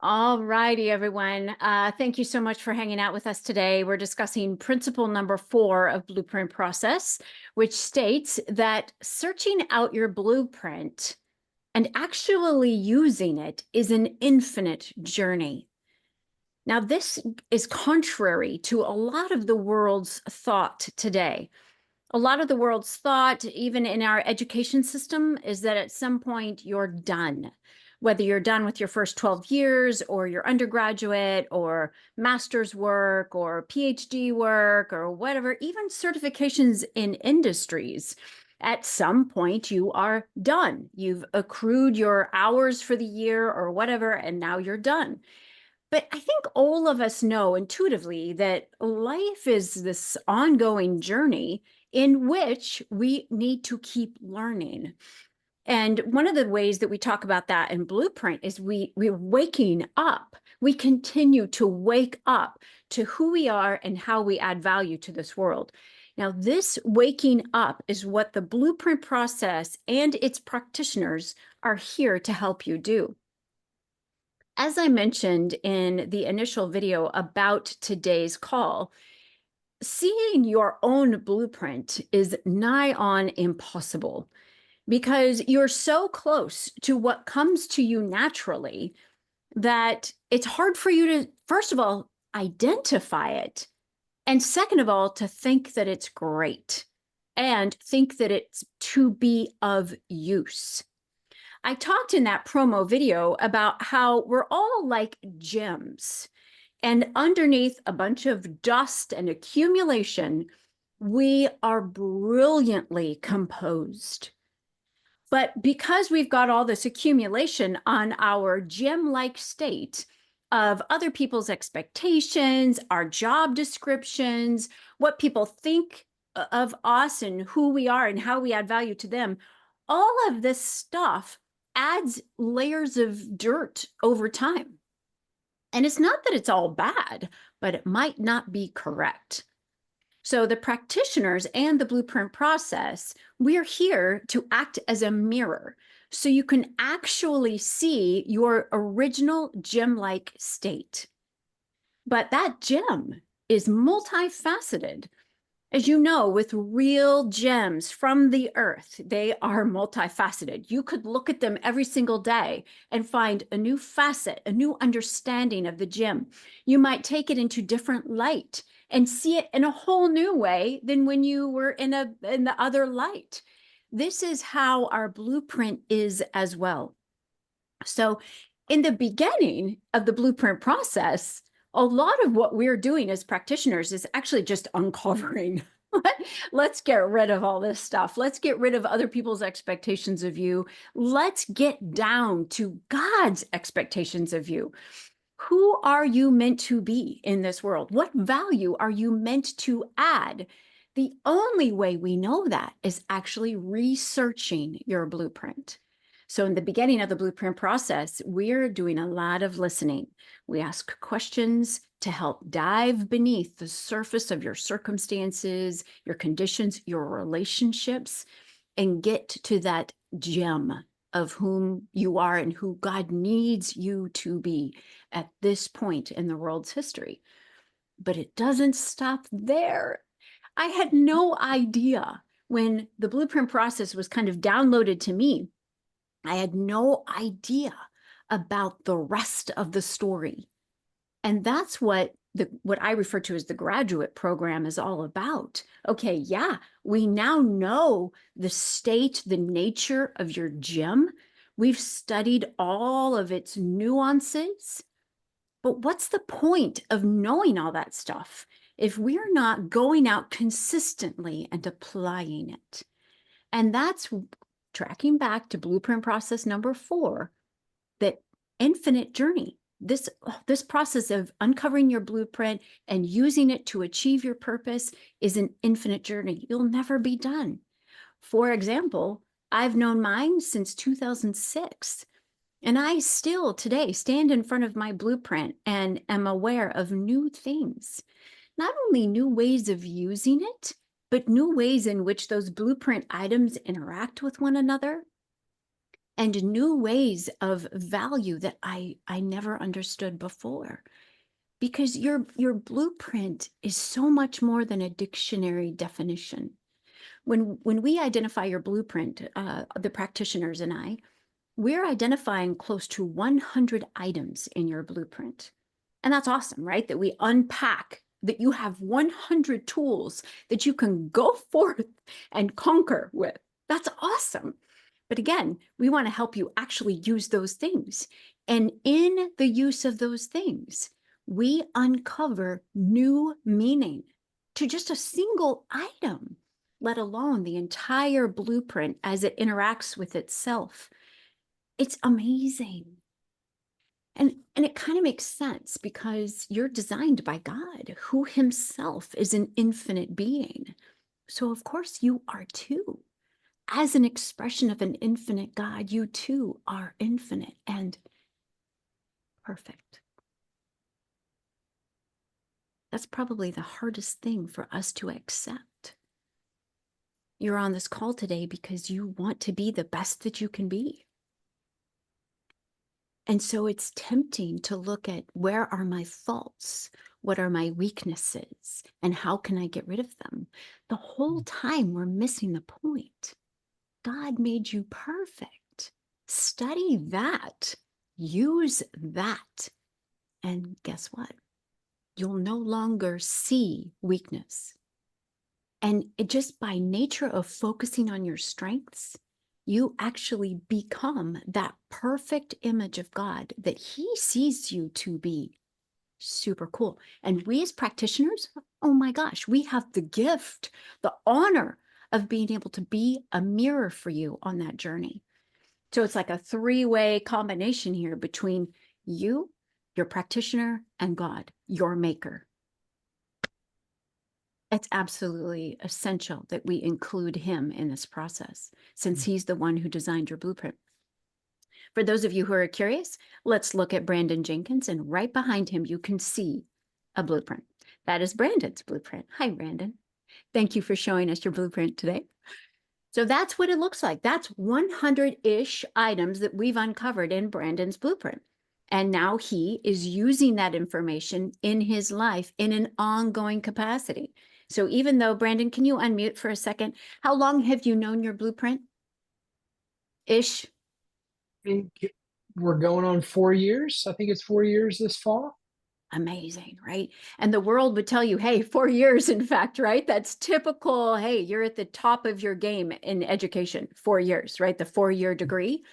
All righty, everyone. Thank you so much for hanging out with us today. We're discussing principle number 4 of blueprint process, which states that searching out your blueprint and actually using it is an infinite journey. Now, this is contrary to a lot of the world's thought today. A lot of the world's thought, even in our education system, is that at some point you're done. Whether you're done with your first 12 years or your undergraduate or master's work or PhD work or whatever, even certifications in industries, at some point you are done. You've accrued your hours for the year or whatever, and now you're done. But I think all of us know intuitively that life is this ongoing journey in which we need to keep learning. And one of the ways that we talk about that in Blueprint is we're waking up. We continue to wake up to who we are and how we add value to this world. Now, this waking up is what the Blueprint process and its practitioners are here to help you do. As I mentioned in the initial video about today's call, seeing your own blueprint is nigh on impossible because you're so close to what comes to you naturally that it's hard for you to, first of all, identify it. And second of all, to think that it's great and think that it's to be of use. I talked in that promo video about how we're all like gems, and underneath a bunch of dust and accumulation, we are brilliantly composed. But because we've got all this accumulation on our gem-like state of other people's expectations, our job descriptions, what people think of us and who we are and how we add value to them, all of this stuff adds layers of dirt over time. And it's not that it's all bad, but it might not be correct. So the practitioners and the blueprint process, we're here to act as a mirror so you can actually see your original gem-like state. But that gem is multifaceted. As you know, with real gems from the earth, they are multifaceted. You could look at them every single day and find a new facet, a new understanding of the gem. You might take it into different light and see it in a whole new way than when you were in the other light. This is how our blueprint is as well. So in the beginning of the blueprint process, a lot of what we're doing as practitioners is actually just uncovering. Let's get rid of all this stuff. Let's get rid of other people's expectations of you. Let's get down to God's expectations of you. Who are you meant to be in this world? What value are you meant to add? The only way we know that is actually researching your blueprint. So in the beginning of the blueprint process, we're doing a lot of listening. We ask questions to help dive beneath the surface of your circumstances, your conditions, your relationships, and get to that gem of whom you are and who God needs you to be at this point in the world's history. But it doesn't stop there. I had no idea when the blueprint process was kind of downloaded to me. I had no idea about the rest of the story. And that's what I refer to as the graduate program is all about. Okay, yeah, we now know the state, the nature of your gem. We've studied all of its nuances. But what's the point of knowing all that stuff if we're not going out consistently and applying it? And that's tracking back to blueprint process number 4, that infinite journey, this process of uncovering your blueprint and using it to achieve your purpose is an infinite journey. You'll never be done. For example, I've known mine since 2006, and I still today stand in front of my blueprint and am aware of new things, not only new ways of using it, but new ways in which those blueprint items interact with one another. and new ways of value that I never understood before. Because your blueprint is so much more than a dictionary definition. When we identify your blueprint, the practitioners and I, we're identifying close to 100 items in your blueprint. And that's awesome, right? That we unpack, that you have 100 tools that you can go forth and conquer with. That's awesome. But again, we want to help you actually use those things. And in the use of those things, we uncover new meaning to just a single item, let alone the entire blueprint as it interacts with itself. It's amazing. And it kind of makes sense because you're designed by God, who himself is an infinite being. So of course you are too. As an expression of an infinite God, you too are infinite and perfect. That's probably the hardest thing for us to accept. You're on this call today because you want to be the best that you can be. And so it's tempting to look at, where are my faults? What are my weaknesses? And how can I get rid of them? The whole time we're missing the point. God made you perfect. Study that. Use that. And guess what? You'll no longer see weakness. And just by nature of focusing on your strengths, you actually become that perfect image of God that he sees you to be. Super cool. And we as practitioners, oh my gosh, we have the gift, the honor of being able to be a mirror for you on that journey. So it's like a three-way combination here between you, your practitioner, and God, your maker. It's absolutely essential that we include him in this process, since he's the one who designed your blueprint. For those of you who are curious, let's look at Brandon Jenkins, and right behind him, you can see a blueprint. That is Brandon's blueprint. Hi, Brandon. Thank you for showing us your blueprint today. So that's what it looks like. That's 100-ish items that we've uncovered in Brandon's blueprint. And now he is using that information in his life in an ongoing capacity. So even though, Brandon, can you unmute for a second? How long have you known your blueprint? Ish? I think we're going on 4 years. I think it's 4 years this fall. Amazing, right? And the world would tell you, hey, 4 years, in fact, right? That's typical. Hey, you're at the top of your game in education, 4 years, right? The 4-year degree.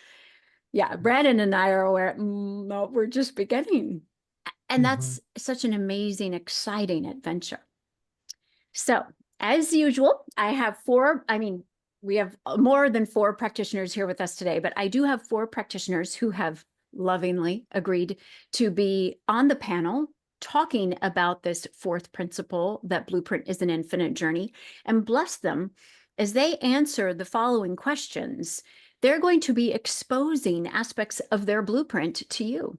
Yeah, Brandon and I are aware, no, we're just beginning. And that's such an amazing, exciting adventure. So, as usual, I have we have more than 4 practitioners here with us today, but I do have 4 practitioners who have lovingly agreed to be on the panel talking about this 4th principle, that blueprint is an infinite journey, and bless them as they answer the following questions. They're going to be exposing aspects of their blueprint to you.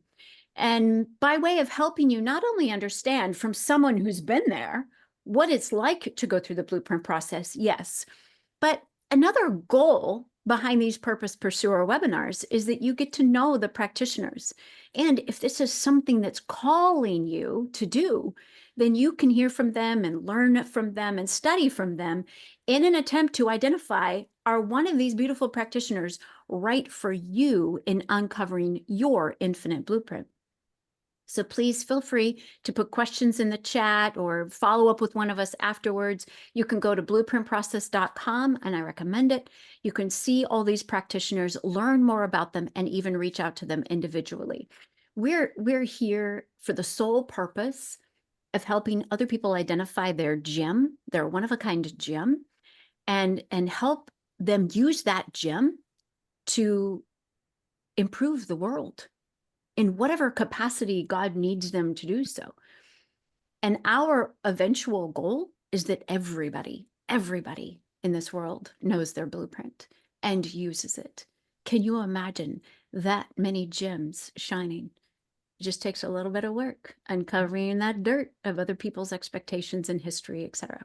And by way of helping you not only understand from someone who's been there what it's like to go through the blueprint process, yes, but another goal behind these Purpose Pursuer webinars is that you get to know the practitioners. And if this is something that's calling you to do, then you can hear from them and learn from them and study from them in an attempt to identify, are one of these beautiful practitioners right for you in uncovering your infinite blueprint? So please feel free to put questions in the chat or follow up with one of us afterwards. You can go to blueprintprocess.com, and I recommend it. You can see all these practitioners, learn more about them, and even reach out to them individually. We're here for the sole purpose of helping other people identify their gem, their one-of-a-kind gem, and help them use that gem to improve the world in whatever capacity God needs them to do so. And our eventual goal is that everybody in this world knows their blueprint and uses it. Can you imagine that many gems shining? It just takes a little bit of work uncovering that dirt of other people's expectations and history, etc.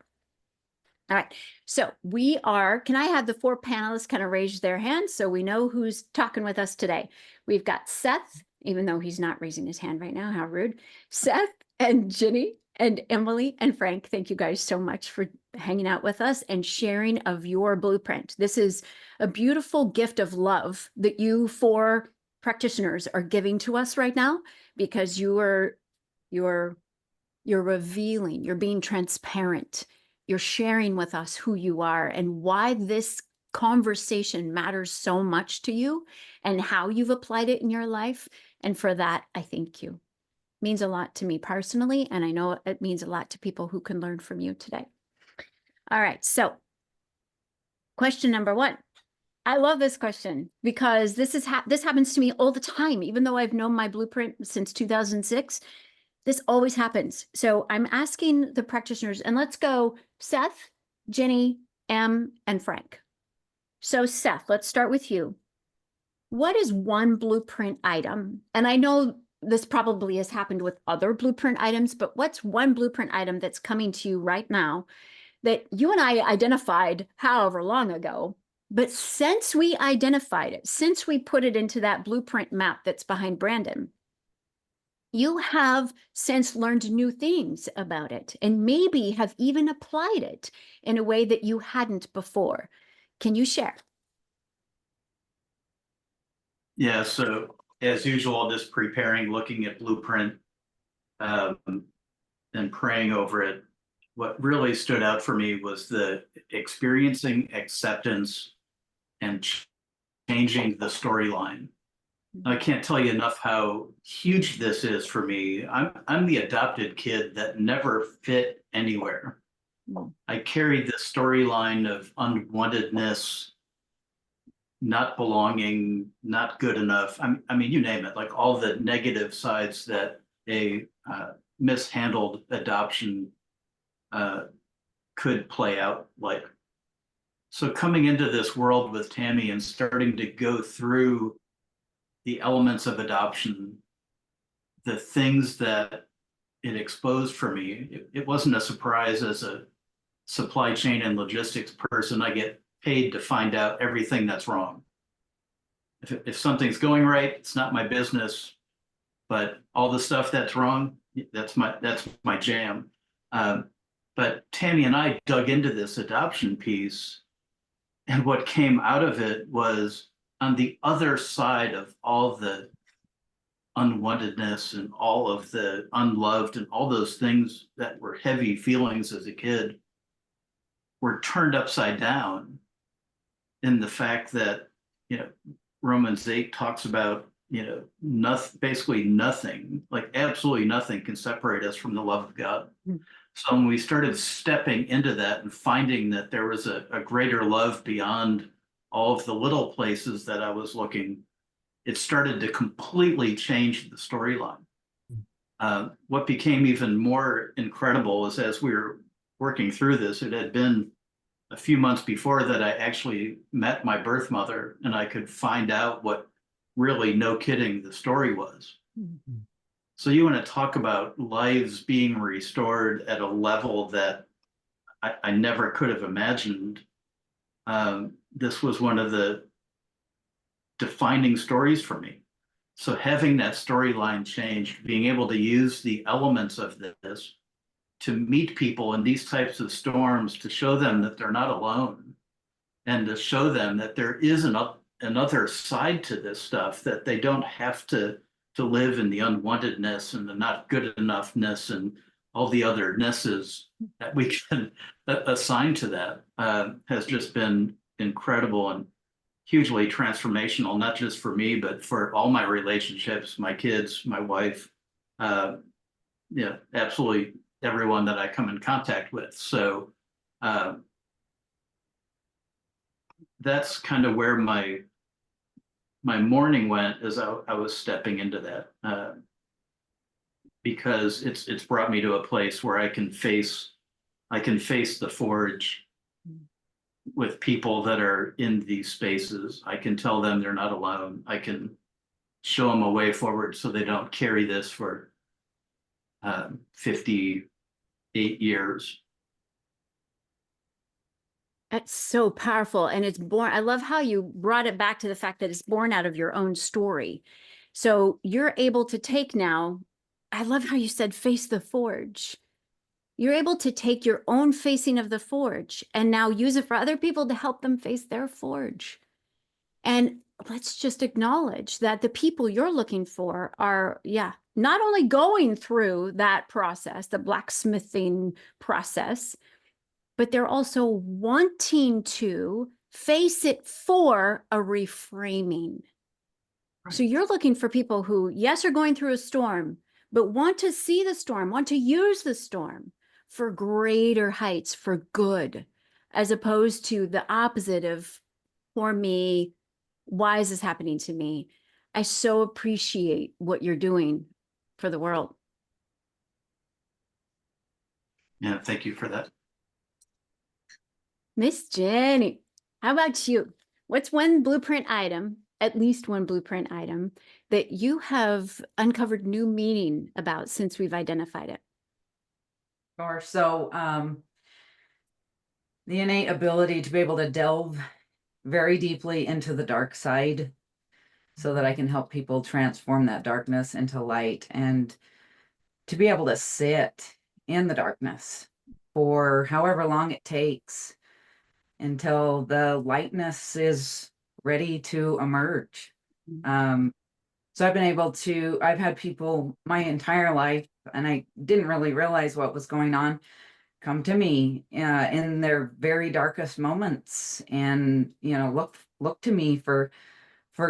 All right. So can I have the four panelists kind of raise their hands so we know who's talking with us today? We've got Seth, even though he's not raising his hand right now, how rude. Seth and Ginny and Emily and Frank, thank you guys so much for hanging out with us and sharing of your blueprint. This is a beautiful gift of love that you four practitioners are giving to us right now, because you're revealing, you're being transparent, you're sharing with us who you are and why this conversation matters so much to you and how you've applied it in your life. And for that, I thank you. It means a lot to me personally, and I know it means a lot to people who can learn from you today. All right, so question number one. I love this question because this happens to me all the time. Even though I've known my blueprint since 2006, this always happens. So I'm asking the practitioners, and let's go Seth, Jenny, Em, and Frank. So Seth, let's start with you. What is one blueprint item? And I know this probably has happened with other blueprint items, but what's one blueprint item that's coming to you right now that you and I identified however long ago, but since we identified it, since we put it into that blueprint map that's behind Brandon, you have since learned new things about it and maybe have even applied it in a way that you hadn't before. Can you share? Yeah, so as usual, just preparing, looking at blueprint, um, and praying over it. What really stood out for me was the experiencing acceptance and changing the storyline. I can't tell you enough how huge this is for me. I'm the adopted kid that never fit anywhere. I carried the storyline of unwantedness, not belonging, not good enough. I mean, you name it, like all the negative sides that a mishandled adoption could play out like. So coming into this world with Tammy and starting to go through the elements of adoption, the things that it exposed for me, it wasn't a surprise. As a supply chain and logistics person, I get paid to find out everything that's wrong. If something's going right, it's not my business, but all the stuff that's wrong, that's my jam. But Tammy and I dug into this adoption piece, and what came out of it was, on the other side of all the unwantedness and all of the unloved and all those things that were heavy feelings as a kid, were turned upside down in the fact that, Romans 8 talks about, nothing, basically nothing, like absolutely nothing can separate us from the love of God. So when we started stepping into that and finding that there was a greater love beyond all of the little places that I was looking, it started to completely change the storyline. What became even more incredible is, as we were working through this, it had been a few months before that I actually met my birth mother, and I could find out what really, no kidding, the story was. Mm-hmm. So you want to talk about lives being restored at a level that I never could have imagined. This was one of the defining stories for me. So having that storyline changed, being able to use the elements of this to meet people in these types of storms, to show them that they're not alone, and to show them that there is another side to this stuff, that they don't have to live in the unwantedness and the not good enoughness and all the othernesses that we can assign to that, has just been incredible and hugely transformational, not just for me, but for all my relationships, my kids, my wife, absolutely everyone that I come in contact with. So that's kind of where my morning went, as I was stepping into that, because it's brought me to a place where I can face the forge with people that are in these spaces. I can tell them they're not alone. I can show them a way forward so they don't carry this for 58 years. That's so powerful. And it's born, I love how you brought it back to the fact that it's born out of your own story. So you're able to take now, I love how you said face the forge. You're able to take your own facing of the forge and now use it for other people to help them face their forge. And let's just acknowledge that the people you're looking for are, yeah, not only going through that process, the blacksmithing process, but they're also wanting to face it for a reframing. So you're looking for people who, yes, are going through a storm, but want to see the storm, want to use the storm for greater heights, for good, as opposed to the opposite of, for me, why is this happening to me? I so appreciate what you're doing for the world. Yeah, thank you for that. Miss Jenny, how about you? What's one blueprint item, at least one blueprint item, that you have uncovered new meaning about since we've identified it? Sure. So the innate ability to be able to delve very deeply into the dark side so that I can help people transform that darkness into light, and to be able to sit in the darkness for however long it takes until the lightness is ready to emerge. So I've been able to, I've had people my entire life, and I didn't really realize what was going on, come to me in their very darkest moments, and look to me for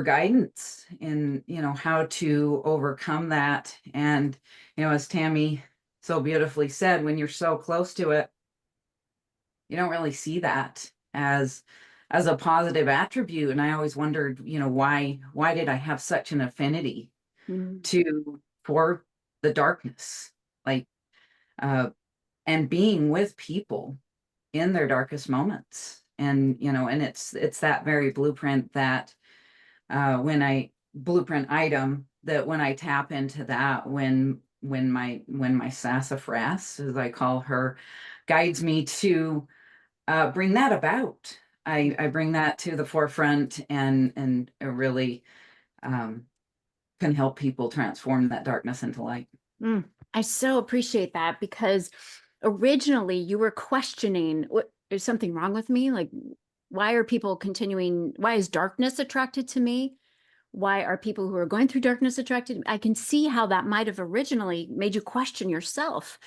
guidance in how to overcome that. And as Tammy so beautifully said, when you're so close to it, you don't really see that as a positive attribute. And I always wondered, why did I have such an affinity for the darkness, like and being with people in their darkest moments. And and it's that very blueprint that blueprint item that when I tap into that, when my sassafras, as I call her, guides me to bring that about, I bring that to the forefront, and it really can help people transform that darkness into light. I so appreciate that, because originally you were questioning, what is something wrong with me? Like, why are people continuing? Why is darkness attracted to me? Why are people who are going through darkness attracted? I can see how that might have originally made you question yourself.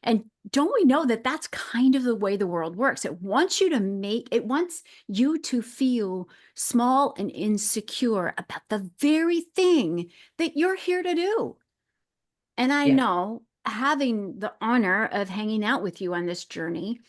And don't we know that that's kind of the way the world works? It wants you to feel small and insecure about the very thing that you're here to do. And I know, having the honor of hanging out with you on this journey,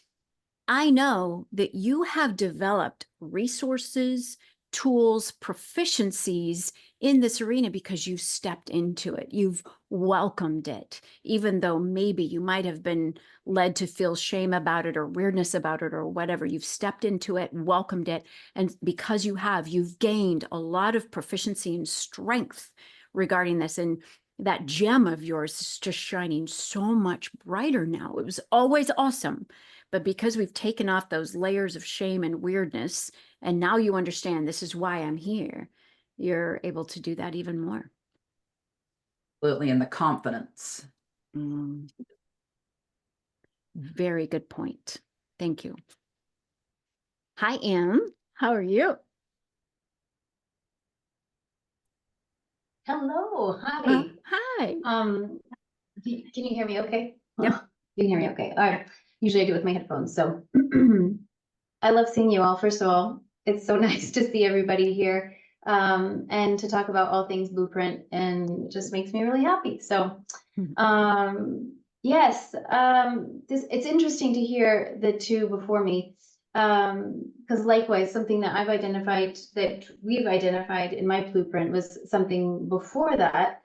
I know that you have developed resources, tools, proficiencies in this arena because you stepped into it. You've welcomed it, even though maybe you might have been led to feel shame about it or weirdness about it or whatever. You've stepped into it, welcomed it. And because you've gained a lot of proficiency and strength regarding this. And that gem of yours is just shining so much brighter now. It was always awesome. But because we've taken off those layers of shame and weirdness, and now you understand this is why I'm here, you're able to do that even more. Absolutely. And the confidence. Very good point. Thank you. Hi, Em. How are you? Hello, hi. Hi. Can you hear me okay? Yep. You can hear me okay. All right. Usually I do it with my headphones. So I love seeing you all. First of all, it's so nice to see everybody here and to talk about all things Blueprint, and it just makes me really happy. So yes, it's interesting to hear the two before me, because likewise, something that we've identified in my blueprint was something before that,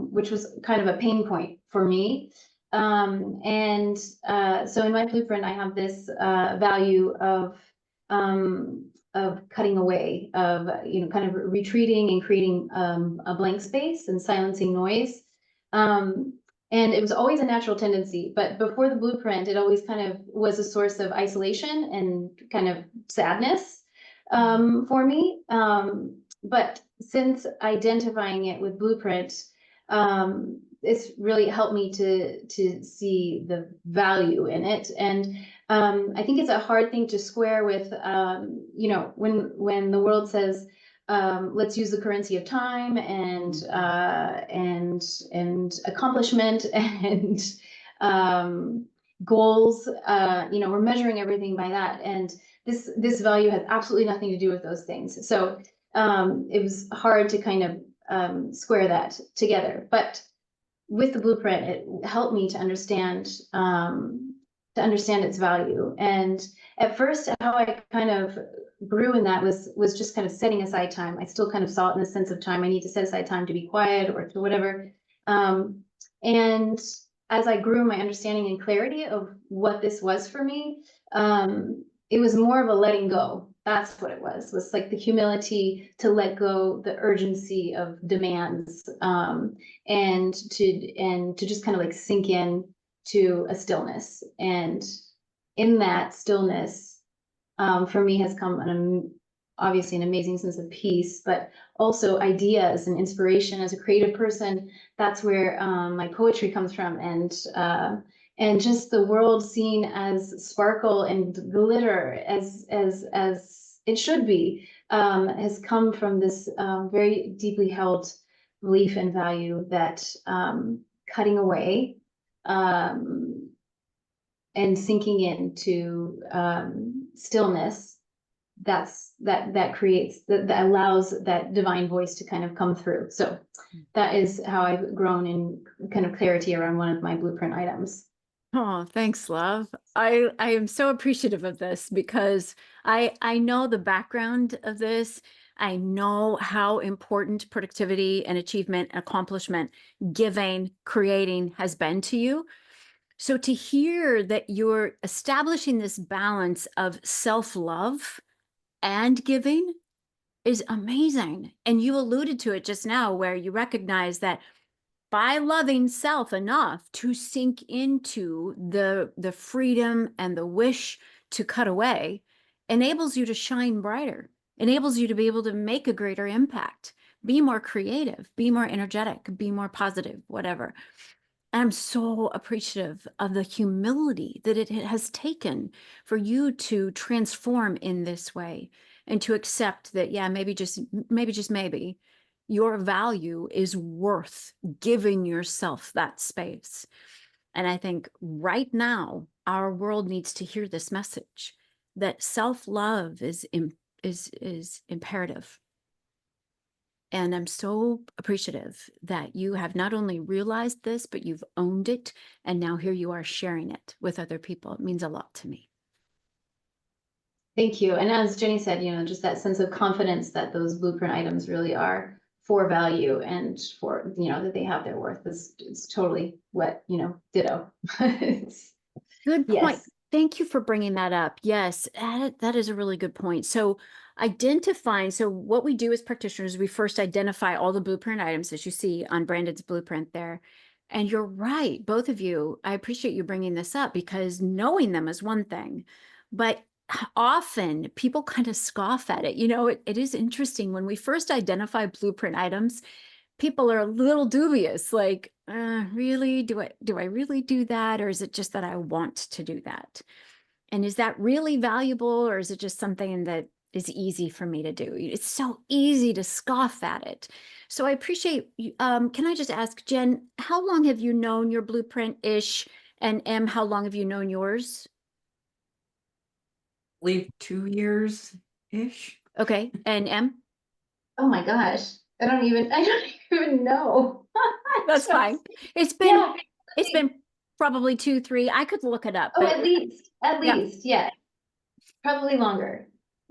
which was kind of a pain point for me. So in my blueprint, I have this value of cutting away, of kind of retreating and creating a blank space and silencing noise. And it was always a natural tendency, but before the blueprint, it always kind of was a source of isolation and kind of sadness for me. But since identifying it with blueprint, it's really helped me to see the value in it. And I think it's a hard thing to square with, you know, when the world says, let's use the currency of time and accomplishment and goals. You know, we're measuring everything by that, and this value has absolutely nothing to do with those things. So it was hard to kind of square that together. But with the blueprint, it helped me to understand its value. And at first, how I kind of grew in that was just kind of setting aside time. I still kind of saw it in the sense of time. I need to set aside time to be quiet or to whatever. And as I grew my understanding and clarity of what this was for me, it was more of a letting go. That's what it was like the humility to let go the urgency of demands, and to just kind of like sink in to a stillness. And in that stillness, for me has come obviously an amazing sense of peace, but also ideas and inspiration. As a creative person, that's where my poetry comes from, and just the world seen as sparkle and glitter as it should be, has come from this very deeply held belief and value that cutting away and sinking into stillness, that creates, that allows that divine voice to kind of come through. So that is how I've grown in kind of clarity around one of my blueprint items. Oh, thanks, love. I am so appreciative of this because I know the background of this. I know how important productivity and achievement, accomplishment, giving, creating has been to you. So to hear that you're establishing this balance of self-love and giving is amazing. And you alluded to it just now, where you recognize that by loving self enough to sink into the freedom and the wish to cut away enables you to shine brighter, enables you to be able to make a greater impact, be more creative, be more energetic, be more positive, whatever. And I'm so appreciative of the humility that it has taken for you to transform in this way and to accept that, yeah, maybe just maybe your value is worth giving yourself that space. And I think right now our world needs to hear this message that self-love is imperative. And I'm so appreciative that you have not only realized this, but you've owned it. And now here you are sharing it with other people. It means a lot to me. Thank you. And as Jenny said, you know, just that sense of confidence that those blueprint items really are for value and for, you know, that they have their worth is totally what, you know, ditto. Good point. Yes. Thank you for bringing that up. Yes, that is a really good point. So what we do as practitioners, we first identify all the blueprint items as you see on Brandon's blueprint there. And you're right, both of you. I appreciate you bringing this up because knowing them is one thing, but often people kind of scoff at it. You know, it is interesting when we first identify blueprint items, people are a little dubious, like, really, do I really do that? Or is it just that I want to do that? And is that really valuable? Or is it just something that is easy for me to do? It's so easy to scoff at it. So I appreciate, can I just ask, Jen, how long have you known your blueprint-ish? And Em, how long have you known yours? I believe 2 years-ish. Okay, and Em? Oh my gosh. I don't even know. That's fine. It's been probably 2, 3. I could look it up. Oh, But at least, yeah. Probably longer.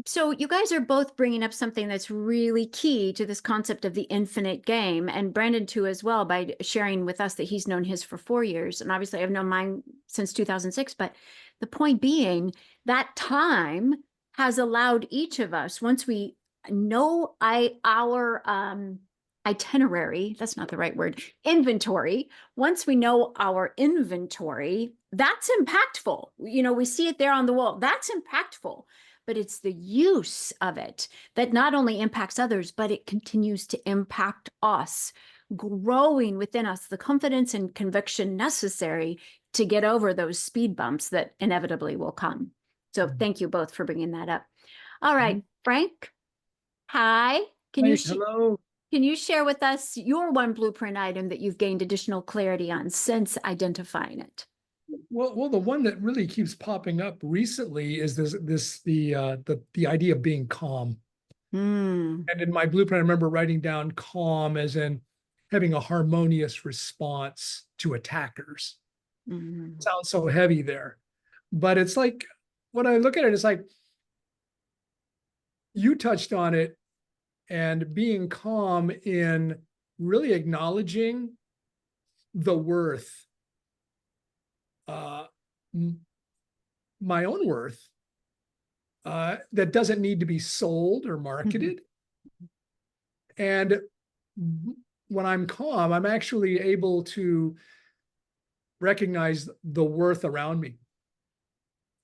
so you guys are both bringing up something that's really key to this concept of the infinite game, and Brandon too as well, by sharing with us that he's known his for 4 years, and obviously I've known mine since 2006. But the point being that time has allowed each of us, once we know our itinerary, that's not the right word, inventory, once we know our inventory, that's impactful. You know, we see it there on the wall, that's impactful, but it's the use of it that not only impacts others, but it continues to impact us, growing within us the confidence and conviction necessary to get over those speed bumps that inevitably will come. So thank you both for bringing that up. All right, Frank. Hi. Can you Hello. Can you share with us your one blueprint item that you've gained additional clarity on since identifying it? Well, the one that really keeps popping up recently is the idea of being calm. Mm. And in my blueprint, I remember writing down calm as in having a harmonious response to attackers. Mm. Sounds so heavy there, but it's like, when I look at it, it's like, you touched on it, and being calm in really acknowledging the worth, my own worth, that doesn't need to be sold or marketed. And when I'm calm, I'm actually able to recognize the worth around me.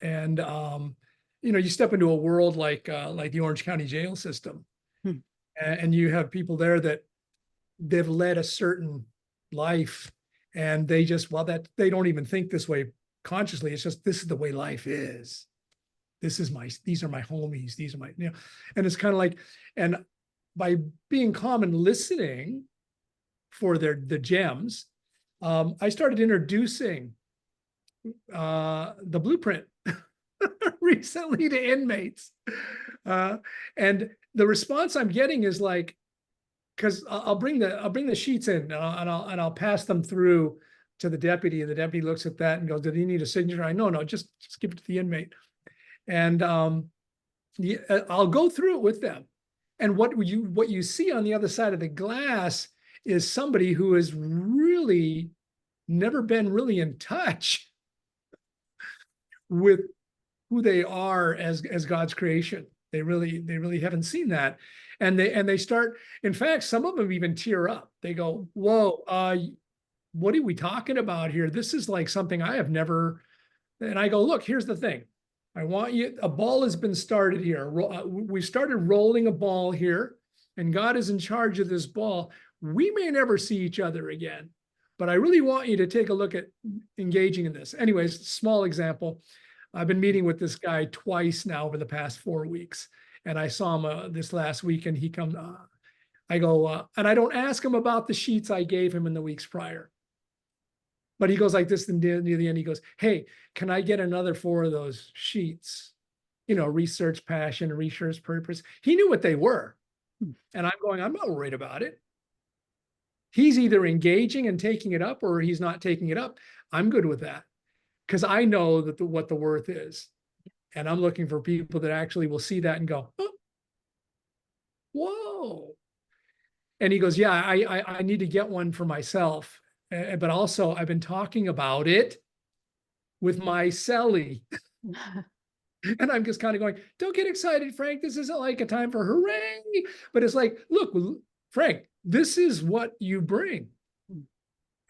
And you know, you step into a world like the Orange County jail system, and you have people there that they've led a certain life, and they just, well, that they don't even think this way consciously. It's just, this is the way life is. These are my homies. These are my, you know, and it's kind of like, and by being calm and listening for the gems, I started introducing the blueprint recently to inmates, and the response I'm getting is like, because I'll bring the sheets in, and I'll pass them through to the deputy, and the deputy looks at that and goes, "Did he need a signature?" I no, just give it to the inmate, and I'll go through it with them, and what you see on the other side of the glass is somebody who has really never been really in touch with who they are as God's creation. They really haven't seen that. And they start, in fact, some of them even tear up. They go, "Whoa, what are we talking about here? This is like something I have never." And I go, "Look, here's the thing. I want you, a ball has been started here. We started rolling a ball here, and God is in charge of this ball. We may never see each other again, but I really want you to take a look at engaging in this." Anyways, small example. I've been meeting with this guy twice now over the past 4 weeks, and I saw him this last week, and he comes, I go, and I don't ask him about the sheets I gave him in the weeks prior, but he goes like this, and near the end, he goes, "Hey, can I get another 4 of those sheets? You know, research passion, research purpose." He knew what they were. And I'm going, I'm not worried about it. He's either engaging and taking it up, or he's not taking it up. I'm good with that, because I know that what the worth is. And I'm looking for people that actually will see that and go, "Oh, whoa." And he goes, "Yeah, I need to get one for myself. But also I've been talking about it with my cellie." And I'm just kind of going, "Don't get excited, Frank. This isn't like a time for hooray." But it's like, look, Frank, this is what you bring.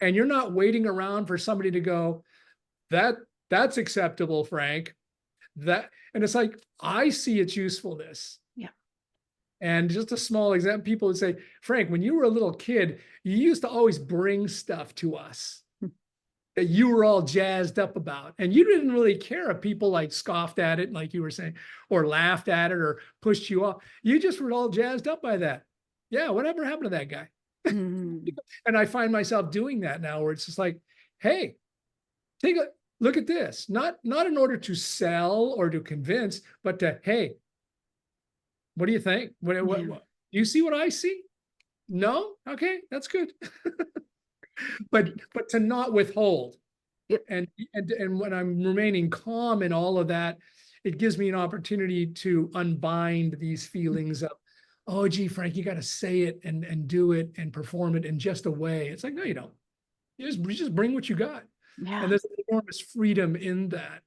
And you're not waiting around for somebody to go, that's acceptable, Frank. And it's like, I see its usefulness. Yeah. And just a small example, people would say, "Frank, when you were a little kid, you used to always bring stuff to us that you were all jazzed up about. And you didn't really care if people like scoffed at it, like you were saying, or laughed at it or pushed you off. You just were all jazzed up by that." Yeah, whatever happened to that guy? And I find myself doing that now, where it's just like, hey, take a look at this. Not in order to sell or to convince, but to, hey, what do you think? What do you see what I see? No? Okay, that's good. But to not withhold. Yep. And when I'm remaining calm in all of that, it gives me an opportunity to unbind these feelings of, "Oh, gee, Frank, you got to say it and do it and perform it in just a way." It's like, no, you don't. You just bring what you got. Yeah. And there's enormous freedom in that.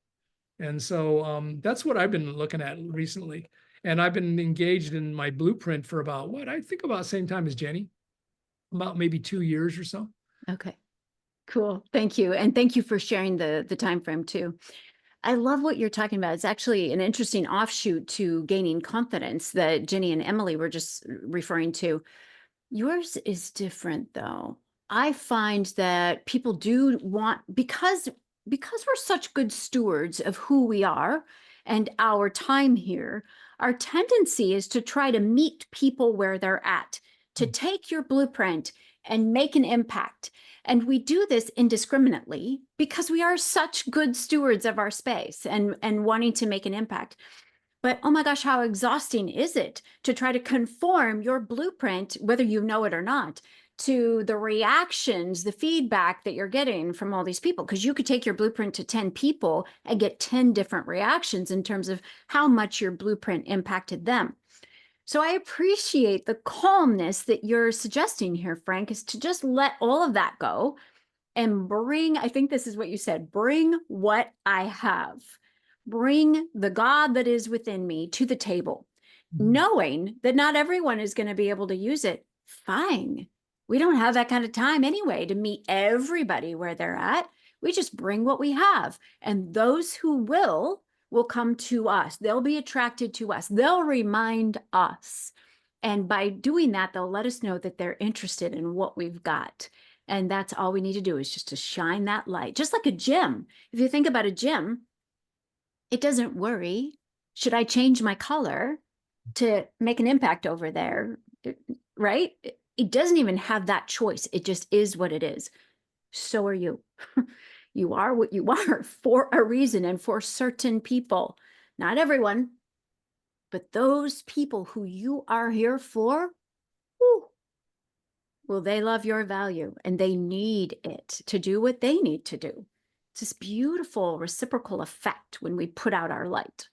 And so that's what I've been looking at recently. And I've been engaged in my blueprint for about I think about the same time as Jenny. about maybe 2 years or so. Okay, cool. Thank you. And thank you for sharing the time frame too. I love what you're talking about. It's actually an interesting offshoot to gaining confidence that Jenny and Emily were just referring to. Yours is different though. I find that people do want, because we're such good stewards of who we are and our time here, our tendency is to try to meet people where they're at, to take your blueprint and make an impact. And we do this indiscriminately because we are such good stewards of our space and wanting to make an impact. But oh my gosh, how exhausting is it to try to conform your blueprint, whether you know it or not, to the reactions, the feedback that you're getting from all these people? Because you could take your blueprint to 10 people and get 10 different reactions in terms of how much your blueprint impacted them. So I appreciate the calmness that you're suggesting here, Frank, is to just let all of that go and bring, I think this is what you said, bring what I have. Bring the God that is within me to the table, knowing that not everyone is going to be able to use it. Fine. We don't have that kind of time anyway to meet everybody where they're at. We just bring what we have. And those who will come to us. They'll be attracted to us. They'll remind us. And by doing that, they'll let us know that they're interested in what we've got. And that's all we need to do, is just to shine that light. Just like a gym. If you think about a gym, it doesn't worry, should I change my color to make an impact over there, right? It doesn't even have that choice. It just is what it is. So are you. You are what you are for a reason and for certain people. Not everyone, but those people who you are here for, whew, well, they love your value and they need it to do what they need to do. It's this beautiful reciprocal effect when we put out our light.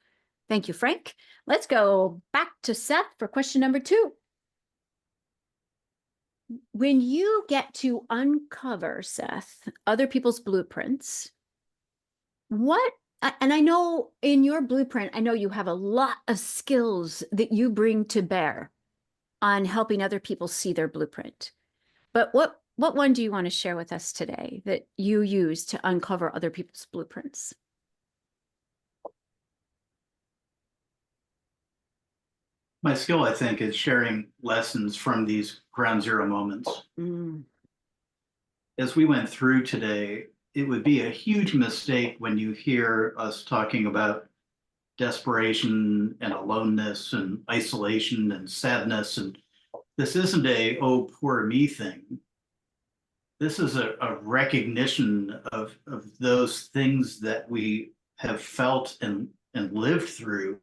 Thank you, Frank. Let's go back to Seth for question number 2. When you get to uncover, Seth, other people's blueprints, and I know in your blueprint, I know you have a lot of skills that you bring to bear on helping other people see their blueprint. But what one do you want to share with us today that you use to uncover other people's blueprints? My skill, I think, is sharing lessons from these ground zero moments. As we went through today, it would be a huge mistake when you hear us talking about desperation and aloneness and isolation and sadness. And this isn't a, oh, poor me thing. This is a recognition of those things that we have felt and lived through.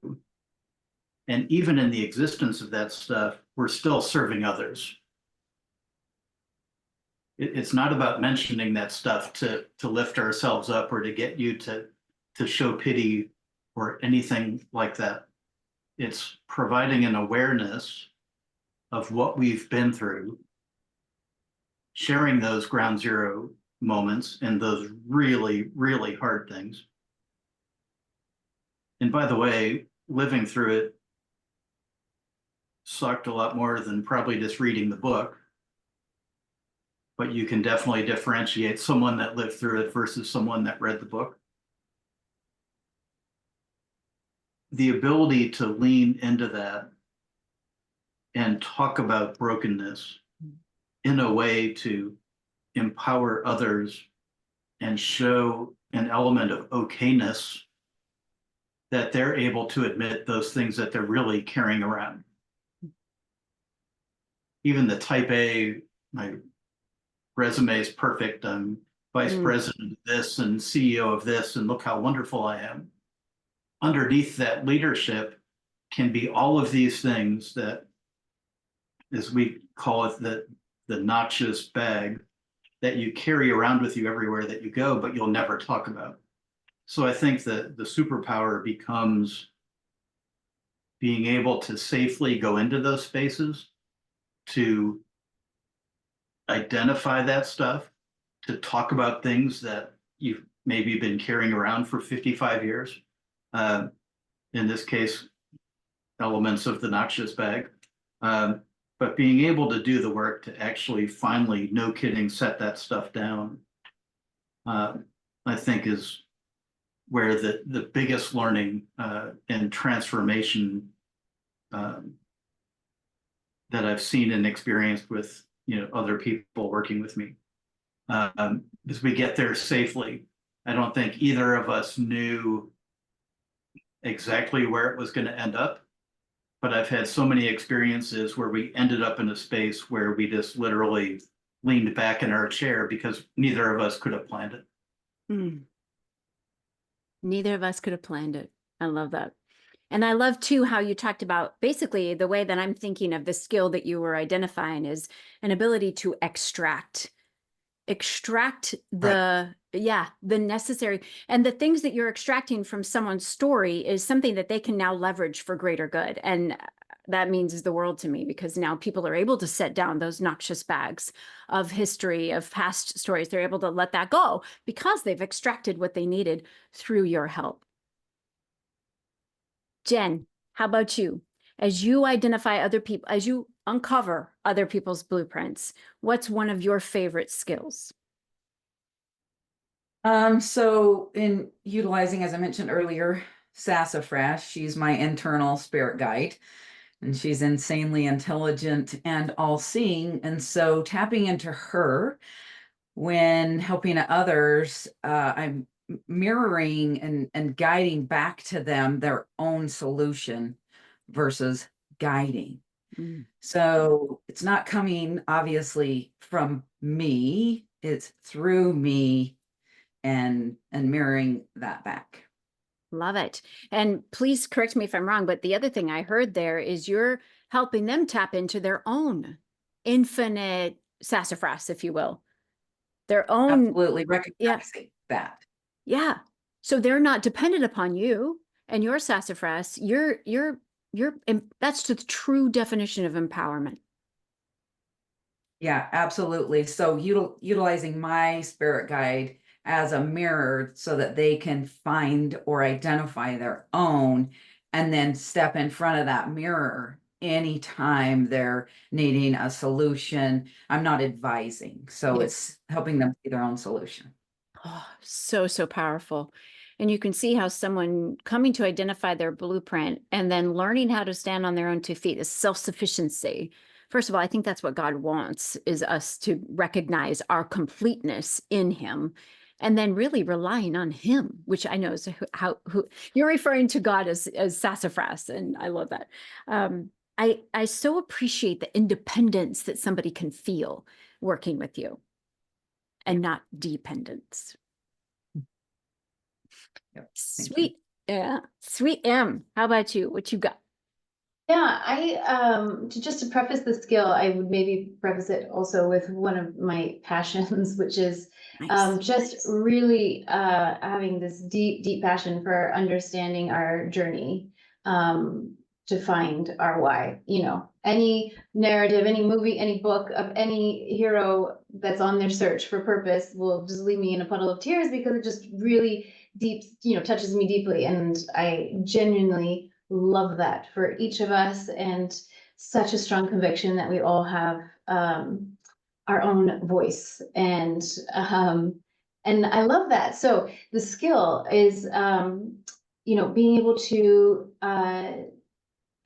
And even in the existence of that stuff, we're still serving others. It's not about mentioning that stuff to lift ourselves up or to get you to show pity or anything like that. It's providing an awareness of what we've been through, sharing those ground zero moments and those really, really hard things. And by the way, living through it sucked a lot more than probably just reading the book. But you can definitely differentiate someone that lived through it versus someone that read the book. The ability to lean into that and talk about brokenness in a way to empower others and show an element of okayness that they're able to admit those things that they're really carrying around. Even the type A, my resume is perfect. I'm vice president of this and CEO of this, and look how wonderful I am. Underneath that leadership can be all of these things that, as we call it, the noxious bag that you carry around with you everywhere that you go, but you'll never talk about. So I think that the superpower becomes being able to safely go into those spaces, to identify that stuff, to talk about things that you've maybe been carrying around for 55 years. In this case, elements of the noxious bag. but being able to do the work to actually finally, no kidding, set that stuff down, I think is where the biggest learning and transformation that I've seen and experienced with other people working with me. As we get there safely, I don't think either of us knew exactly where it was going to end up, but I've had so many experiences where we ended up in a space where we just literally leaned back in our chair because neither of us could have planned it. Mm. Neither of us could have planned it. I love that. And I love too how you talked about basically the way that I'm thinking of the skill that you were identifying is an ability to extract the the necessary, and the things that you're extracting from someone's story is something that they can now leverage for greater good. And that means the world to me, because now people are able to set down those noxious bags of history, of past stories. They're able to let that go because they've extracted what they needed through your help. Jen, how about you? As you identify other people, as you uncover other people's blueprints, what's one of your favorite skills? So in utilizing, as I mentioned earlier, Sassafras, she's my internal spirit guide, and she's insanely intelligent and all-seeing. And so tapping into her when helping others, I'm mirroring and guiding back to them their own solution versus guiding. Mm. So it's not coming obviously from me, it's through me and mirroring that back. Love it. And please correct me if I'm wrong, but the other thing I heard there is you're helping them tap into their own infinite sassafras, if you will. Their own, Absolutely recognizing that. yeah. So they're not dependent upon you and your sassafras. That's the true definition of empowerment. Yeah, absolutely. So utilizing my spirit guide as a mirror so that they can find or identify their own, and then step in front of that mirror anytime they're needing a solution. I'm not advising, so it's helping them see their own solution. Oh, so powerful. And you can see how someone coming to identify their blueprint and then learning how to stand on their own 2 feet is self-sufficiency. First of all, I think that's what God wants, is us to recognize our completeness in him and then really relying on him, which I know is who you're referring to God as sassafras. And I love that. I so appreciate the independence that somebody can feel working with you and not dependence. Yep, Sweet. Yeah. Sweet M. How about you? What you got? Yeah, just to preface the skill, I would maybe preface it also with one of my passions, which is Nice. just really having this deep passion for understanding our journey, to find our why. Any narrative, any movie, any book of any hero that's on their search for purpose will just leave me in a puddle of tears, because it just really touches me deeply, and I genuinely love that for each of us, and such a strong conviction that we all have our own voice, and I love that. So the skill is being able to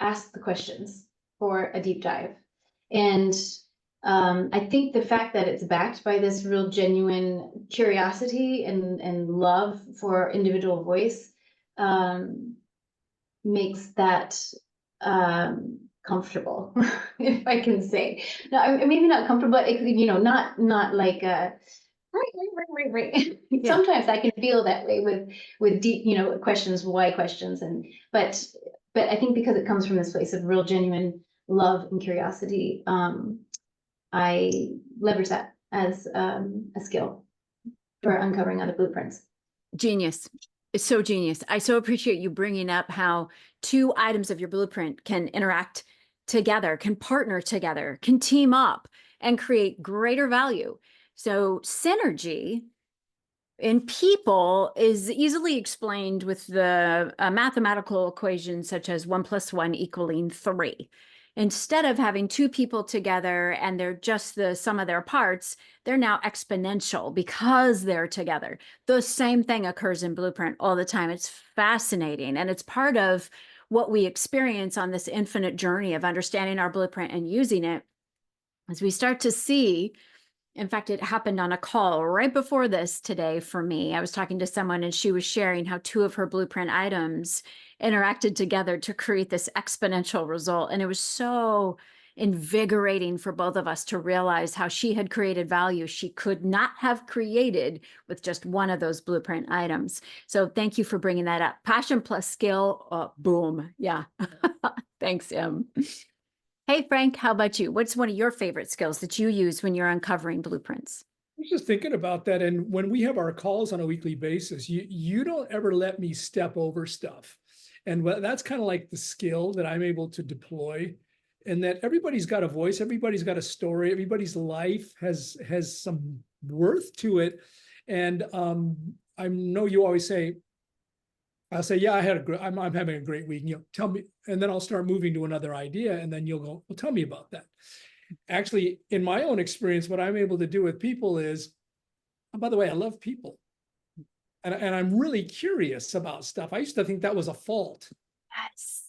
ask the questions for a deep dive, and I think the fact that it's backed by this real genuine curiosity and love for individual voice makes that comfortable, if I can say. No, maybe not comfortable, but not like right. Yeah. Sometimes I can feel that way with deep, questions, why questions, but I think because it comes from this place of real genuine love and curiosity, I leverage that as a skill for uncovering other blueprints. Genius. It's so genius. I so appreciate you bringing up how 2 items of your blueprint can interact together, can partner together, can team up and create greater value. So synergy in people is easily explained with the mathematical equation such as 1 + 1 = 3. Instead of having two people together and they're just the sum of their parts, they're now exponential because they're together. The same thing occurs in Blueprint all the time. It's fascinating. And it's part of what we experience on this infinite journey of understanding our blueprint and using it. As we start to see, in fact, it happened on a call right before this today for me. I was talking to someone and she was sharing how two of her blueprint items interacted together to create this exponential result. And it was so invigorating for both of us to realize how she had created value she could not have created with just one of those blueprint items. So thank you for bringing that up. Passion plus skill, boom. Yeah. Thanks, Em. Hey, Frank, how about you? What's one of your favorite skills that you use when you're uncovering blueprints? I was just thinking about that. And when we have our calls on a weekly basis, you don't ever let me step over stuff. And that's kind of like the skill that I'm able to deploy, and that everybody's got a voice, everybody's got a story, everybody's life has some worth to it. And I know you always say, I'll say, yeah, I'm having a great week. And you'll tell me, and then I'll start moving to another idea. And then you'll go, well, tell me about that. Actually, in my own experience, what I'm able to do with people is, oh, by the way, I love people. And I'm really curious about stuff. I used to think that was a fault. Yes.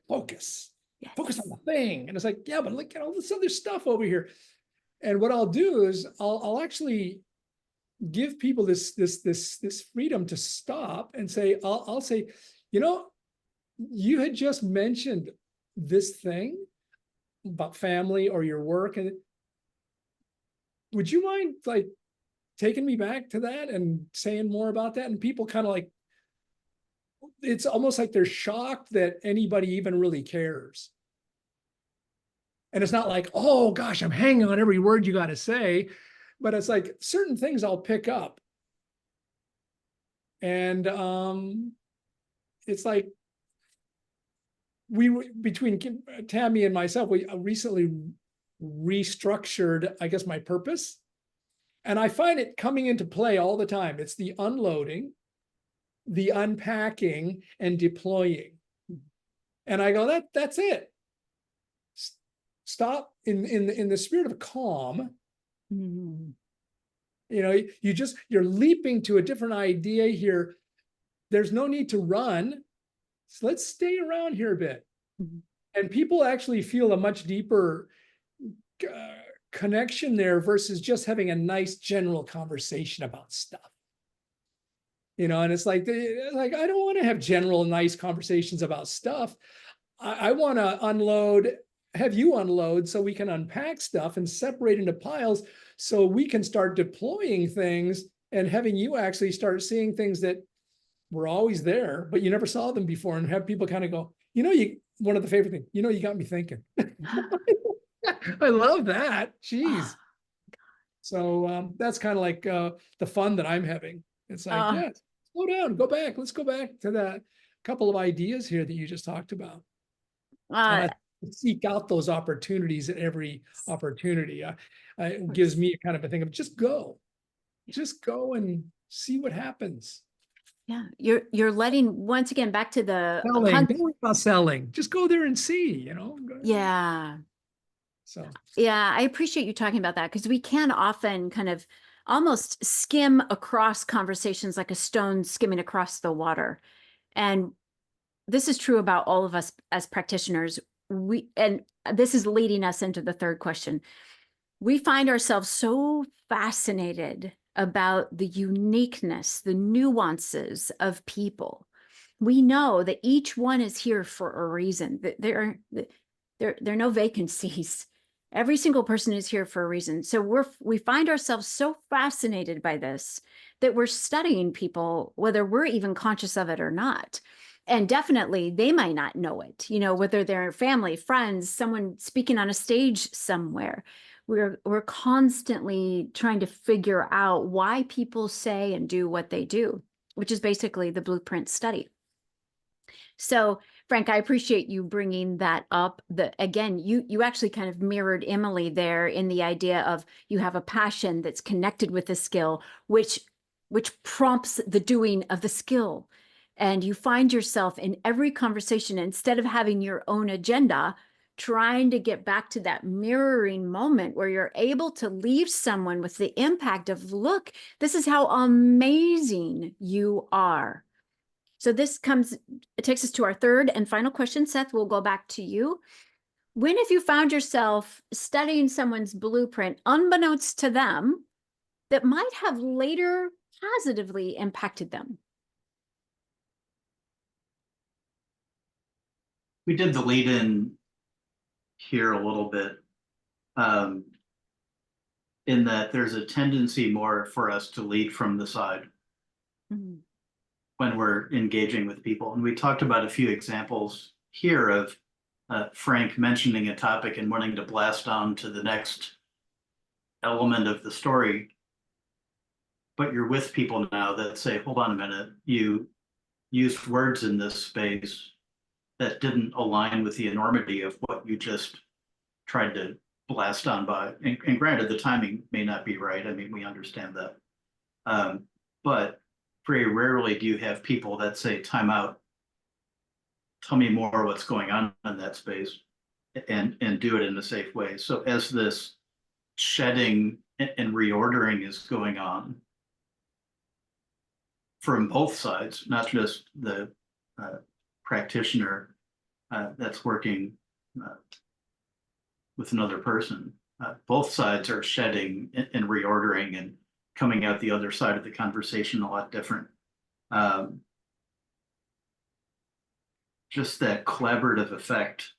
Focus. Yes. Focus on the thing. And it's like, yeah, but look at all this other stuff over here. And what I'll do is I'll actually give people this freedom to stop and say, I'll say, you know, you had just mentioned this thing about family or your work, and would you mind like taking me back to that and saying more about that? And people kind of like, it's almost like they're shocked that anybody even really cares. And it's not like, oh gosh, I'm hanging on every word you got to say, but it's like certain things I'll pick up. And it's like between Tammy and myself, we recently restructured, I guess, my purpose. And I find it coming into play all the time. It's the unloading, the unpacking, and deploying. And I go, that's it. Stop in the spirit of calm. Mm-hmm. You know, you're leaping to a different idea here. There's no need to run. So let's stay around here a bit. Mm-hmm. And people actually feel a much deeper connection there versus just having a nice general conversation about stuff. You know, and it's like I don't want to have general nice conversations about stuff. I want to have you unload so we can unpack stuff and separate into piles so we can start deploying things and having you actually start seeing things that were always there, but you never saw them before, and have people kind of go, you know, one of the favorite things, you know, you got me thinking. I love that. Jeez. So that's kind of like the fun that I'm having. It's like, yeah, slow down, go back. Let's go back to that couple of ideas here that you just talked about. And I seek out those opportunities at every opportunity. It gives me a kind of a thing of just go and see what happens. Yeah, you're letting, once again, back to the selling. Don't worry about selling. Just go there and see, you know. Yeah. So yeah, I appreciate you talking about that, because we can often kind of almost skim across conversations like a stone skimming across the water. And this is true about all of us as practitioners. And this is leading us into the third question. We find ourselves so fascinated about the uniqueness, the nuances of people. We know that each one is here for a reason. That there are no vacancies. Every single person is here for a reason. So we find ourselves so fascinated by this that we're studying people, whether we're even conscious of it or not. And definitely they might not know it, you know, whether they're family, friends, someone speaking on a stage somewhere. We're constantly trying to figure out why people say and do what they do, which is basically the blueprint study. So, Frank, I appreciate you bringing that up. Again, you actually kind of mirrored Emily there in the idea of you have a passion that's connected with the skill, which prompts the doing of the skill. And you find yourself in every conversation, instead of having your own agenda, trying to get back to that mirroring moment where you're able to leave someone with the impact of, look, this is how amazing you are. So it takes us to our third and final question. Seth, we'll go back to you. When have you found yourself studying someone's blueprint, unbeknownst to them, that might have later positively impacted them? We did the lead in here a little bit, in that there's a tendency more for us to lead from the side when we're engaging with people. And we talked about a few examples here of Frank mentioning a topic and wanting to blast on to the next element of the story. But you're with people now that say, hold on a minute, you used words in this space that didn't align with the enormity of what you just tried to blast on by. And granted, the timing may not be right. I mean, we understand that. But very rarely do you have people that say, time out, tell me more what's going on in that space, and do it in a safe way. So as this shedding and reordering is going on from both sides, not just the practitioner that's working with another person, both sides are shedding and reordering and coming out the other side of the conversation a lot different. Just that collaborative effect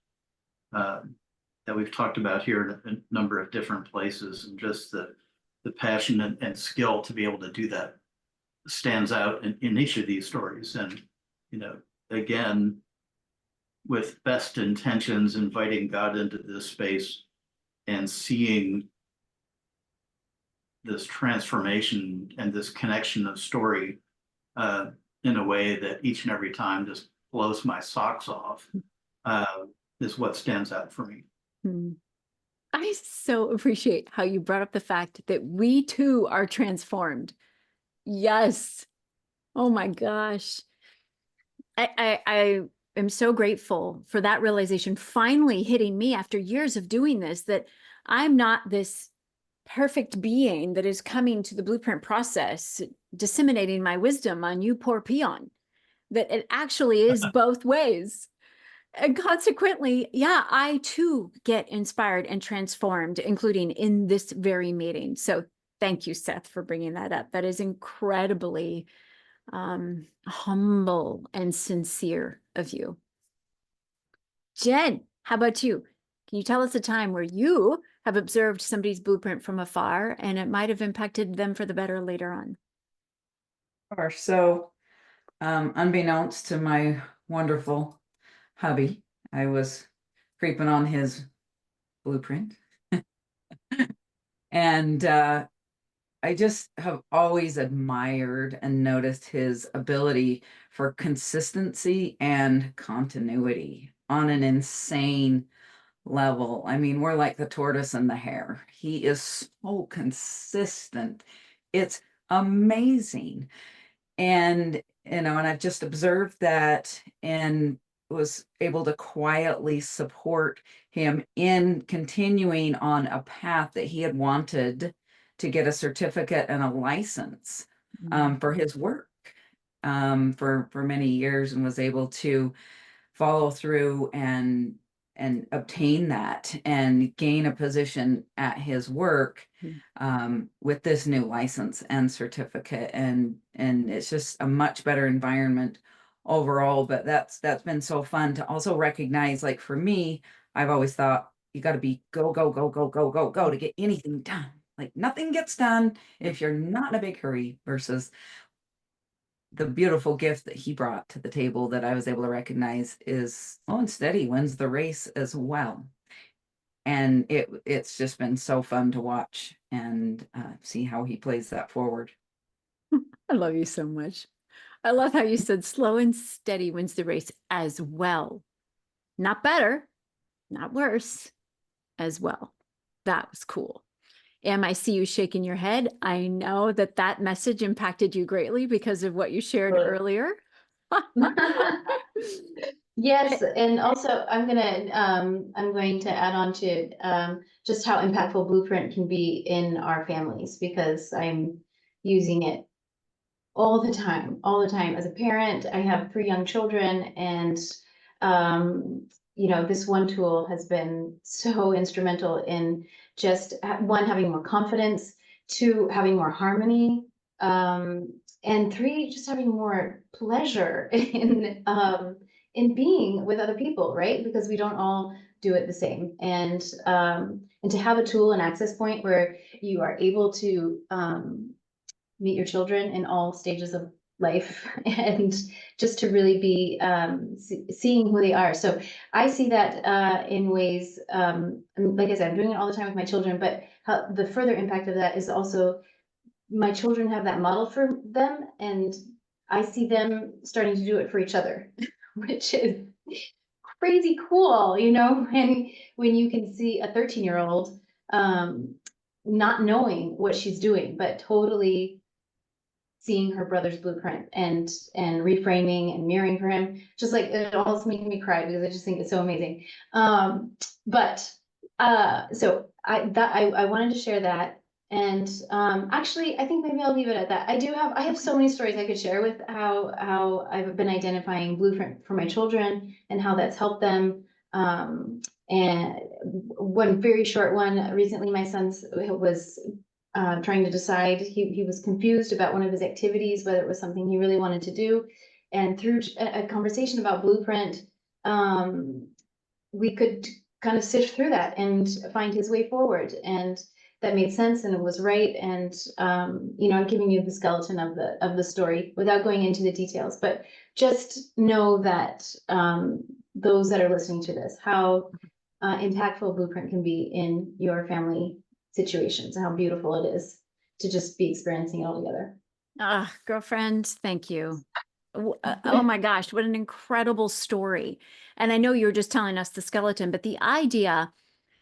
that we've talked about here in a number of different places, and just the passion and skill to be able to do that stands out in each of these stories. And, you know, again, with best intentions, inviting God into this space and seeing this transformation and this connection of story in a way that each and every time just blows my socks off, is what stands out for me. I so appreciate how you brought up the fact that we too are transformed. Yes. Oh my gosh. I am so grateful for that realization finally hitting me after years of doing this, that I'm not this perfect being that is coming to the blueprint process, disseminating my wisdom on you poor peon, that it actually is both ways. And consequently, yeah, I too get inspired and transformed, including in this very meeting. So thank you, Seth, for bringing that up. That is incredibly humble and sincere of you. Jen, how about you? Can you tell us a time where you have observed somebody's blueprint from afar and it might have impacted them for the better later on? Sure. So, unbeknownst to my wonderful hubby, I was creeping on his blueprint. And I just have always admired and noticed his ability for consistency and continuity on an insane level. I mean, we're like the tortoise and the hare. He is so consistent. It's amazing. And, you know, and I've just observed that and was able to quietly support him in continuing on a path that he had wanted to get a certificate and a license for his work for many years, and was able to follow through and obtain that and gain a position at his work with this new license and certificate, and it's just a much better environment overall. But that's been so fun to also recognize. Like for me, I've always thought you got to be go to get anything done. Like nothing gets done if you're not in a big hurry, versus the beautiful gift that he brought to the table that I was able to recognize is slow and steady wins the race as well. And it's just been so fun to watch and see how he plays that forward. I love you so much. I love how you said slow and steady wins the race as well. Not better, not worse, as well. That was cool. Em, I see you shaking your head. I know that that message impacted you greatly because of what you shared earlier. Yes, and also I'm going to add on to just how impactful Blueprint can be in our families, because I'm using it all the time, all the time. As a parent, I have 3 young children, and this one tool has been so instrumental in just one, having more confidence, 2, having more harmony, and 3, just having more pleasure in being with other people, right? Because we don't all do it the same. And to have a tool, an access point where you are able to meet your children in all stages of life, and just to really be seeing who they are. So I see that in ways, like I said, I'm doing it all the time with my children, but how the further impact of that is also my children have that model for them, and I see them starting to do it for each other, which is crazy cool, and when you can see a 13-year-old not knowing what she's doing, but totally seeing her brother's blueprint and reframing and mirroring for him, just like it almost makes me cry, because I just think it's so amazing. But so I wanted to share that. And actually, I think maybe I'll leave it at that. I have so many stories I could share with how I've been identifying blueprint for my children and how that's helped them. And one very short one, recently my son was trying to decide, he was confused about one of his activities, whether it was something he really wanted to do. And through a conversation about blueprint, we could kind of sift through that and find his way forward. And that made sense, and it was right. And I'm giving you the skeleton of the story without going into the details, but just know that those that are listening to this, how impactful blueprint can be in your family situations, and how beautiful it is to just be experiencing it all together. Girlfriend, thank you. Oh my gosh, what an incredible story. And I know you were just telling us the skeleton, but the idea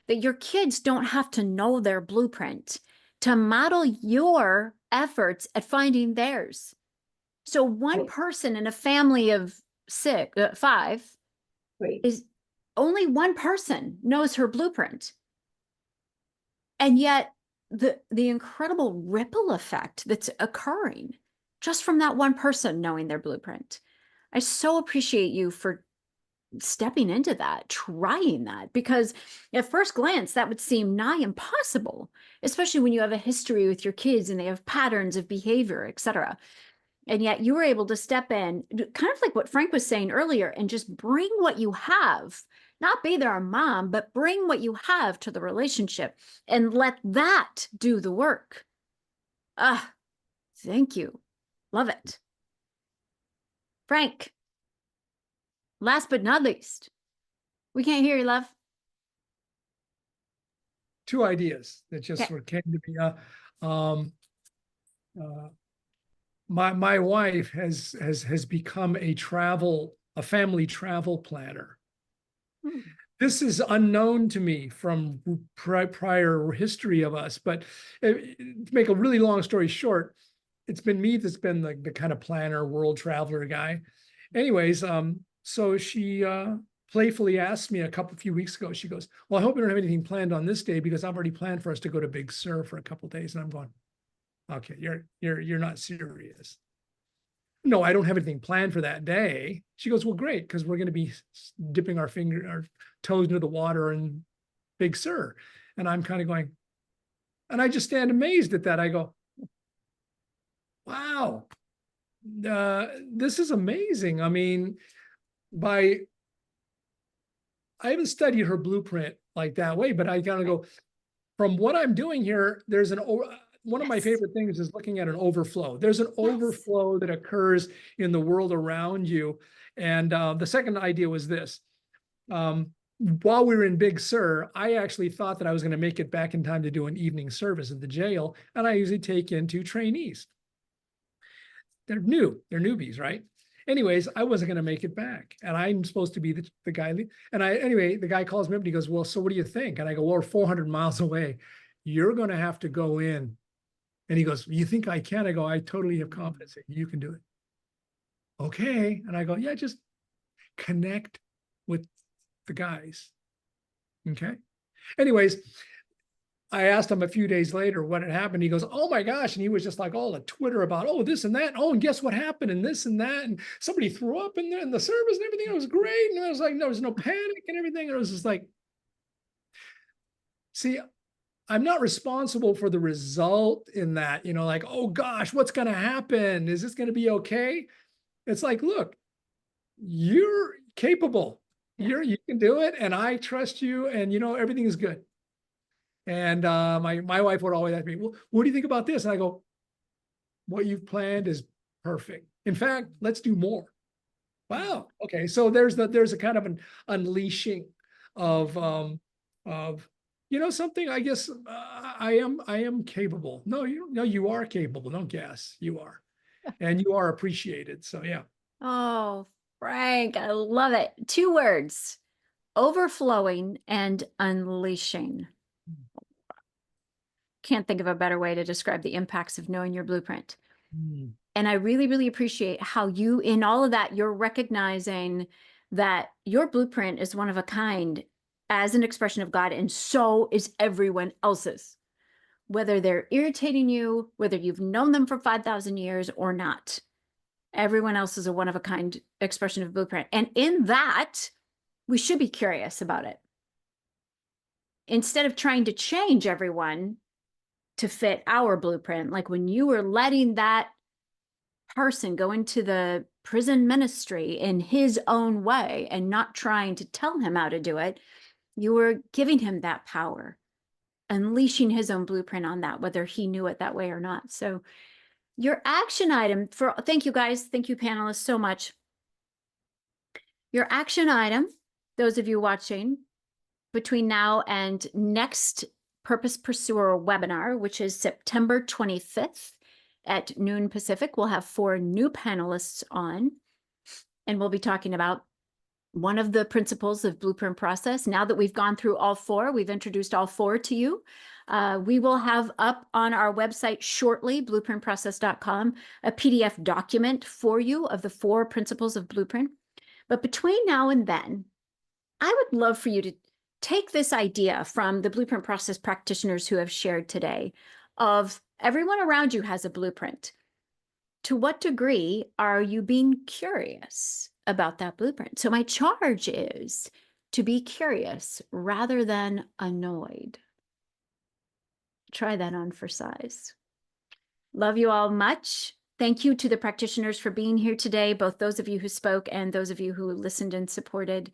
that your kids don't have to know their blueprint to model your efforts at finding theirs. So one Right. person in a family of 5 Great. is only one person knows her blueprint. And yet the incredible ripple effect that's occurring just from that one person knowing their blueprint. I so appreciate you for stepping into that, trying that, because at first glance, that would seem nigh impossible, especially when you have a history with your kids and they have patterns of behavior, etc. And yet you were able to step in, kind of like what Frank was saying earlier, and just bring what you have, not be their mom, but bring what you have to the relationship and let that do the work. Thank you. Love it. Frank, last but not least, we can't hear you, love. 2 ideas that just Okay. sort of came to me. My wife has become a family travel planner. Hmm. This is unknown to me from prior history of us, but to make a really long story short, it's been me that's been the kind of planner, world traveler guy. Anyways, so she playfully asked me a few weeks ago, she goes, well, I hope you don't have anything planned on this day, because I've already planned for us to go to Big Sur for a couple of days. And I'm going, okay, you're not serious. No, I don't have anything planned for that day. She goes, well, great, because we're going to be dipping our toes into the water in Big Sur. And I'm kind of going, and I just stand amazed at that. I go, wow, this is amazing. I mean, I haven't studied her blueprint like that way, but I kind of go, from what I'm doing here, there's one of my favorite things is looking at an overflow. There's an overflow that occurs in the world around you. And the second idea was this. While we were in Big Sur, I actually thought that I was going to make it back in time to do an evening service at the jail. And I usually take in 2 trainees. They're newbies, right? Anyways, I wasn't going to make it back. And I'm supposed to be the guy. And the guy calls me up and he goes, well, so what do you think? And I go, well, we're 400 miles away. You're going to have to go in. And he goes, you think I can? I go, I totally have confidence that you can do it. Okay. And I go, yeah, just connect with the guys. Okay. Anyways, I asked him a few days later what had happened. He goes, "Oh my gosh." And he was just like all the Twitter about, oh, this and that. Oh, and guess what happened? And this and that. And somebody threw up in the service and everything. It was great. And I was like, no, there was no panic and everything. And it was just like, see, I'm not responsible for the result in that, like, oh gosh, what's going to happen? Is this going to be okay? It's like, look, you're capable. Yeah. You can do it. And I trust you. And everything is good. And my wife would always ask me, well, what do you think about this? And I go, what you've planned is perfect. In fact, let's do more. Wow. Okay. So there's a kind of an unleashing of something. I guess I am capable. No, you are capable. Don't guess. You are, and you are appreciated. So yeah. Oh, Frank, I love it. 2 words: overflowing and unleashing. Can't think of a better way to describe the impacts of knowing your blueprint. And I really, really appreciate how you, in all of that, you're recognizing that your blueprint is one of a kind as an expression of God, and so is everyone else's. Whether they're irritating you, whether you've known them for 5,000 years or not, everyone else is a one of a kind expression of blueprint. And in that, we should be curious about it. Instead of trying to change everyone to fit our blueprint, like when you were letting that person go into the prison ministry in his own way and not trying to tell him how to do it, you were giving him that power, unleashing his own blueprint on that, whether he knew it that way or not. So your action item thank you guys, thank you panelists so much. Your action item, those of you watching, between now and next Purpose Pursuer webinar, which is September 25th at noon Pacific, we'll have 4 new panelists on, and we'll be talking about one of the principles of Blueprint Process. Now that we've gone through all 4, we've introduced all 4 to you. We will have up on our website shortly, blueprintprocess.com, a PDF document for you of the 4 principles of Blueprint. But between now and then, I would love for you to take this idea from the Blueprint Process practitioners who have shared today of everyone around you has a blueprint. To what degree are you being curious about that blueprint? So my charge is to be curious rather than annoyed. Try that on for size. Love you all much. Thank you to the practitioners for being here today, both those of you who spoke and those of you who listened and supported.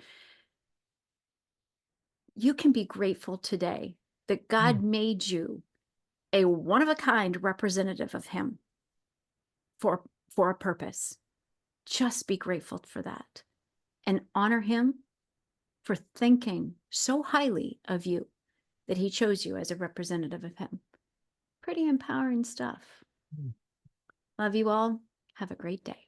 You can be grateful today that God made you a one-of-a-kind representative of him for a purpose. Just be grateful for that and honor him for thinking so highly of you that he chose you as a representative of him. Pretty empowering stuff. Love you all. Have a great day.